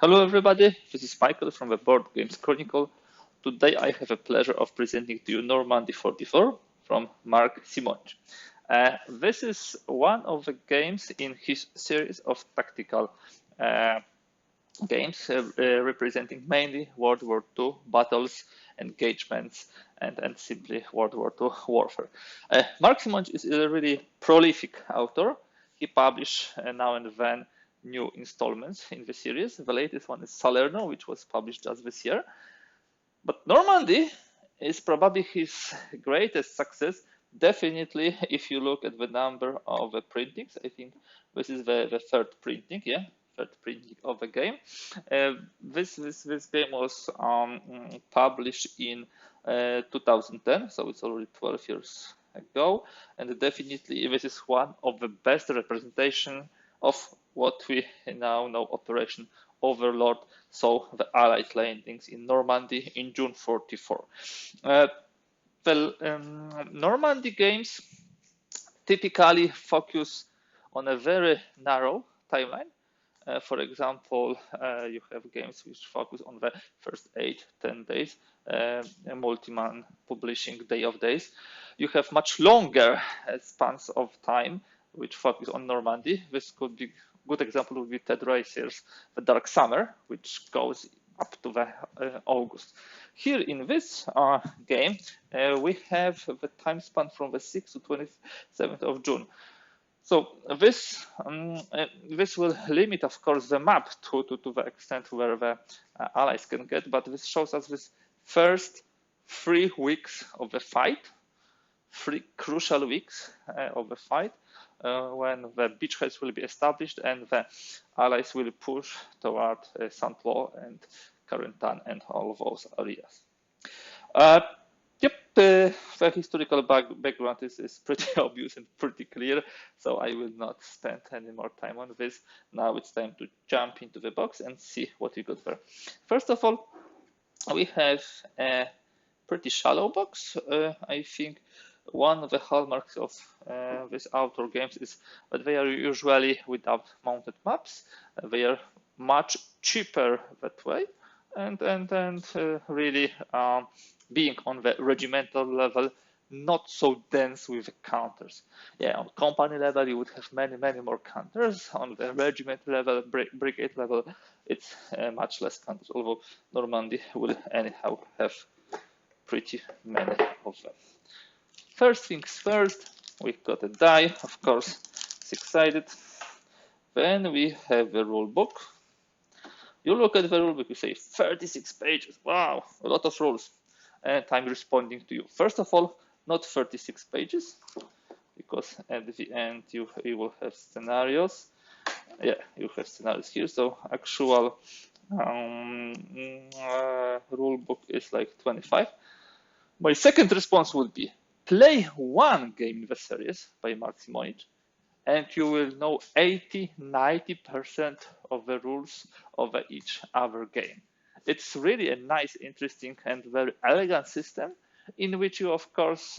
Hello everybody, this is Michael from the Board Games Chronicle. Today I have a pleasure of presenting to you Normandy'44 from Mark Simonch. This is one of the games in his series of tactical games representing mainly World War II battles, engagements, and simply World War II warfare. Mark Simonch is a really prolific author. He published now and then new installments in the series. The latest one is Salerno, which was published just this year. But Normandy is probably his greatest success. Definitely, if you look at the number of the printings, I think this is the third printing, third printing of the game. This game was published in 2010, so it's already 12 years ago, and definitely this is one of the best representation of what we now know Operation Overlord, so the Allied landings in Normandy in June 44. Normandy games typically focus on a very narrow timeline. For example, you have games which focus on the first 8-10 days, multi-man publishing day of days. You have much longer spans of time which focus on Normandy. This could be good example would be Ted Racier's The Dark Summer, which goes up to the August. Here in this game, we have the time span from the 6th to 27th of June. So this will limit, of course, the map to the extent where the allies can get, but this shows us this first 3 weeks of the fight, 3 crucial weeks of the fight, when the beachheads will be established and the allies will push toward Saint-Lô and Carentan and all of those areas. The historical background is pretty obvious and pretty clear, so I will not spend any more time on this. Now it's time to jump into the box and see what we got there. First of all, we have a pretty shallow box. I think one of the hallmarks of these outdoor games is that they are usually without mounted maps. They are much cheaper that way, and really being on the regimental level, not so dense with the counters. Yeah, on company level, you would have many more counters. On the regiment level, brigade level, it's much less counters, although Normandy will anyhow have pretty many of them. First things first, we've got a die, of course, 6-sided. Then we have the rule book. You look at the rule book, you say 36 pages, wow, a lot of rules. And I'm responding to you. First of all, not 36 pages, because at the end you will have scenarios. Yeah, you have scenarios here. So actual rule book is like 25. My second response would be play one game in the series by Mark Simonch, and you will know 80–90% of the rules of each other game. It's really a nice, interesting, and very elegant system in which you, of course,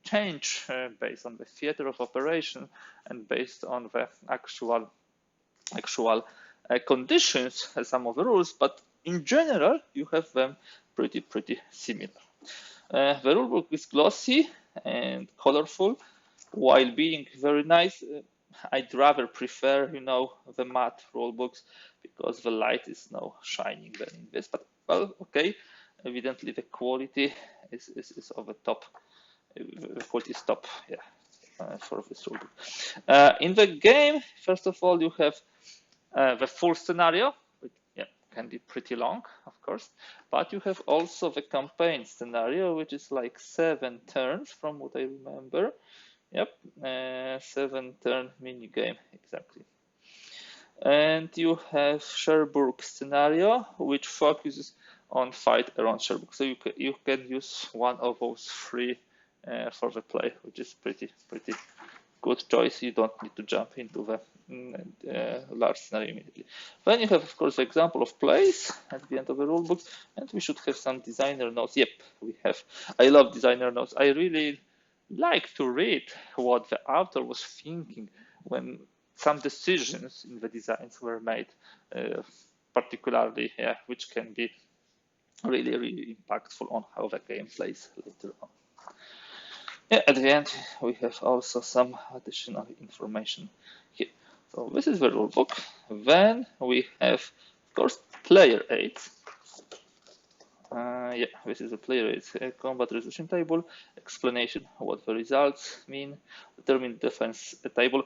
change based on the theater of operation and based on the actual conditions, some of the rules, but in general, you have them pretty similar. The rulebook is glossy and colorful, while being very nice. I'd rather prefer, the matte rulebooks because the light is now shining than in this. But well, okay. Evidently, the quality is of the top. The quality is top, for this rulebook. In the game, first of all, you have the full scenario, which can be pretty long, of course. But you have also the campaign scenario, which is like 7 turns, from what I remember. Yep, 7-turn mini game, exactly. And you have Cherbourg scenario, which focuses on fight around Cherbourg. So you can use one of those 3 for the play, which is pretty good choice. You don't need to jump into the large scenario immediately. Then you have, of course, the example of plays at the end of the rulebook, and we should have some designer notes. Yep, we have. I love designer notes. I really like to read what the author was thinking when some decisions in the designs were made. particularly, which can be really, really impactful on how the game plays later on. At the end, we have also some additional information here. So this is the rulebook. Then we have, of course, player aids. This is the player aids combat resolution table, explanation what the results mean, determine defense table.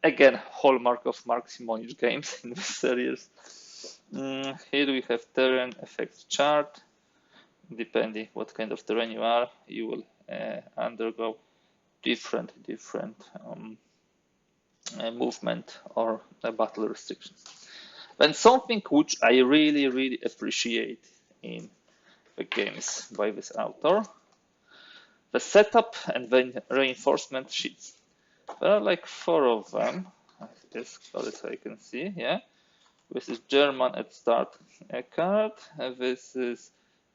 Again, hallmark of Mark Simonich games in this series. Here we have terrain effects chart. Depending what kind of terrain you are, you will undergo different movement or battle restrictions. Then something which I really, really appreciate in the games by this author, the setup and the reinforcement sheets. There are like 4 of them, as far as I can see. This is German at start card. This is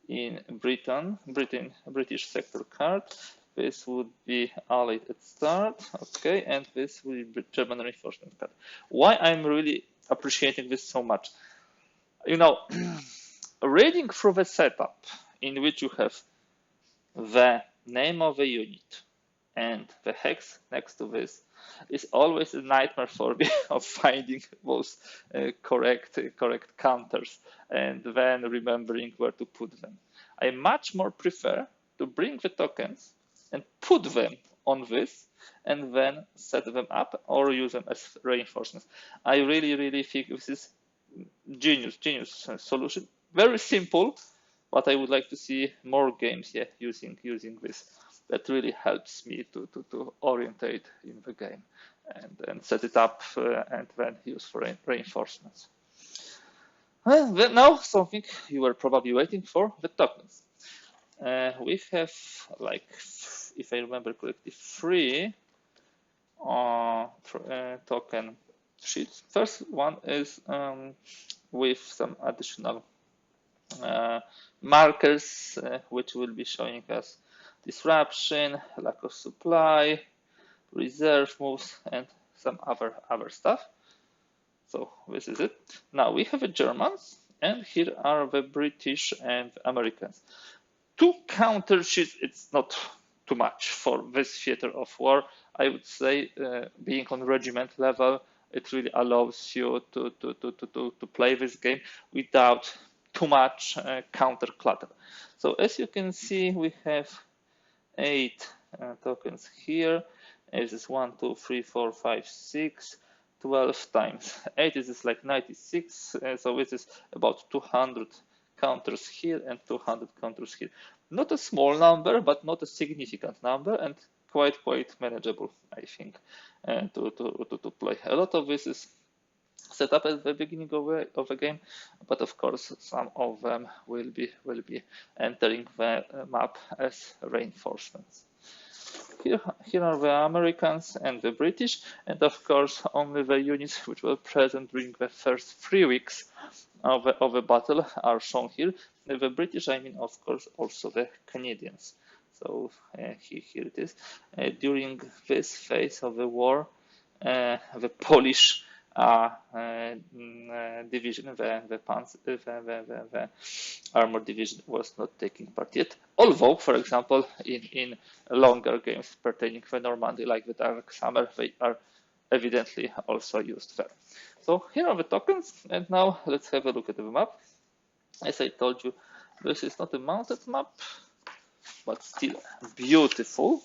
in British sector card. This would be Allied at start, okay, and this will be German reinforcement card. Why I'm really appreciating this so much? You know, reading through the setup in which you have the name of the unit and the hex next to this is always a nightmare for me of finding those correct counters and then remembering where to put them. I much more prefer to bring the tokens and put them on this and then set them up or use them as reinforcements. I really, really think this is genius solution. Very simple, but I would like to see more games using this. That really helps me to orientate in the game and set it up and then use for reinforcements. Then now something you were probably waiting for, the tokens. We have, like, if I remember correctly, 3 token sheets. First one is with some additional markers which will be showing us disruption, lack of supply, reserve moves, and some other stuff. So this is it. Now we have the Germans, and here are the British and Americans. 2 counter sheets, it's not too much for this theater of war. I would say, being on regiment level, it really allows you to play this game without too much counter clutter. So as you can see, we have 8 tokens here. This is 1, 2, 3, 4, 5, 6, 12 times 8. This is like 96. So this is about 200 counters here and 200 counters here. Not a small number, but not a significant number, and quite manageable, I think, to play. A lot of this is set up at the beginning of the game, but of course some of them will be entering the map as reinforcements. Here are the Americans and the British, and of course only the units which were present during the first 3 weeks of the battle are shown here. The British, I mean, of course, also the Canadians. So here it is. During this phase of the war, the Polish division, the armored division, was not taking part yet. Although, for example, in longer games pertaining to Normandy, like the Dark Summer, they are evidently also used there. So here are the tokens, and now let's have a look at the map. As I told you, this is not a mounted map, but still beautiful.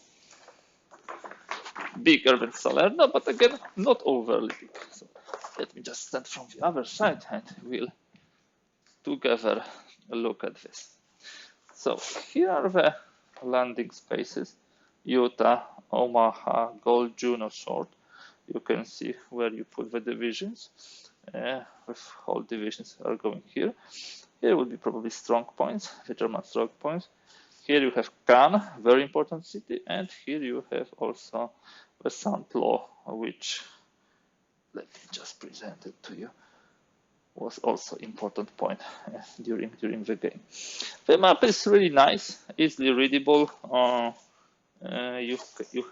Bigger than Salerno, but again, not overly big. So let me just stand from the other side and we'll together look at this. So here are the landing spaces: Utah, Omaha, Gold, Juno, Sword. You can see where you put the divisions. With all divisions are going here. Here will be probably strong points, the German strong points. Here you have Cannes, very important city, and here you have also the Saint-Lô, which, let me just present it to you, was also important point during the game. The map is really nice, easily readable. You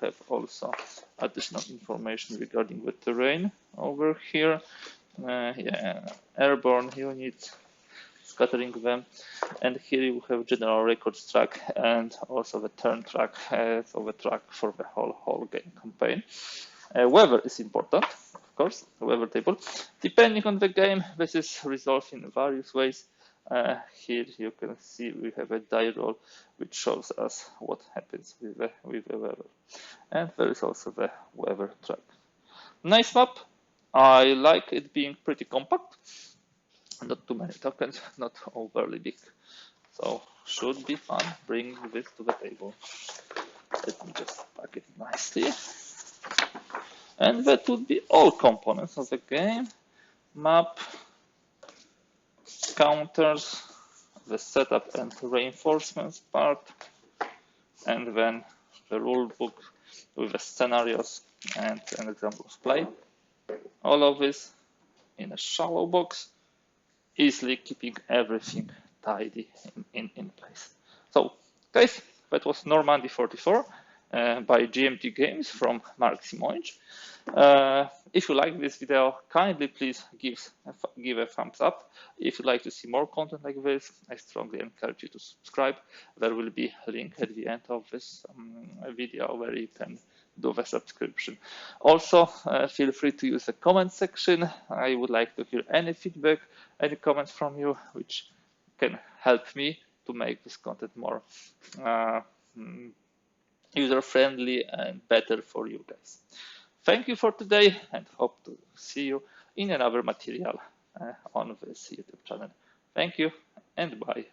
have also additional information regarding the terrain over here. Yeah, airborne units, scattering them. And here you have general records track and also the turn track, so the track for the whole game campaign. Weather is important, of course, the weather table. Depending on the game, this is resolved in various ways. Here you can see we have a die roll which shows us what happens with the weather. And there is also the weather track. Nice map. I like it being pretty compact. Not too many tokens, not overly big. So should be fun bringing this to the table. Let me just pack it nicely. And that would be all components of the game. Map, counters, the setup and reinforcements part, and then the rule book with the scenarios and an example of play. All of this in a shallow box, easily keeping everything tidy in place. So, guys, that was Normandy'44 by GMT Games from Mark Simonich. If you like this video, kindly please give a thumbs up. If you'd like to see more content like this, I strongly encourage you to subscribe. There will be a link at the end of this video where you can do the subscription. Also, feel free to use the comment section. I would like to hear any feedback, any comments from you, which can help me to make this content more user-friendly and better for you guys. Thank you for today and hope to see you in another material on this YouTube channel. Thank you and bye.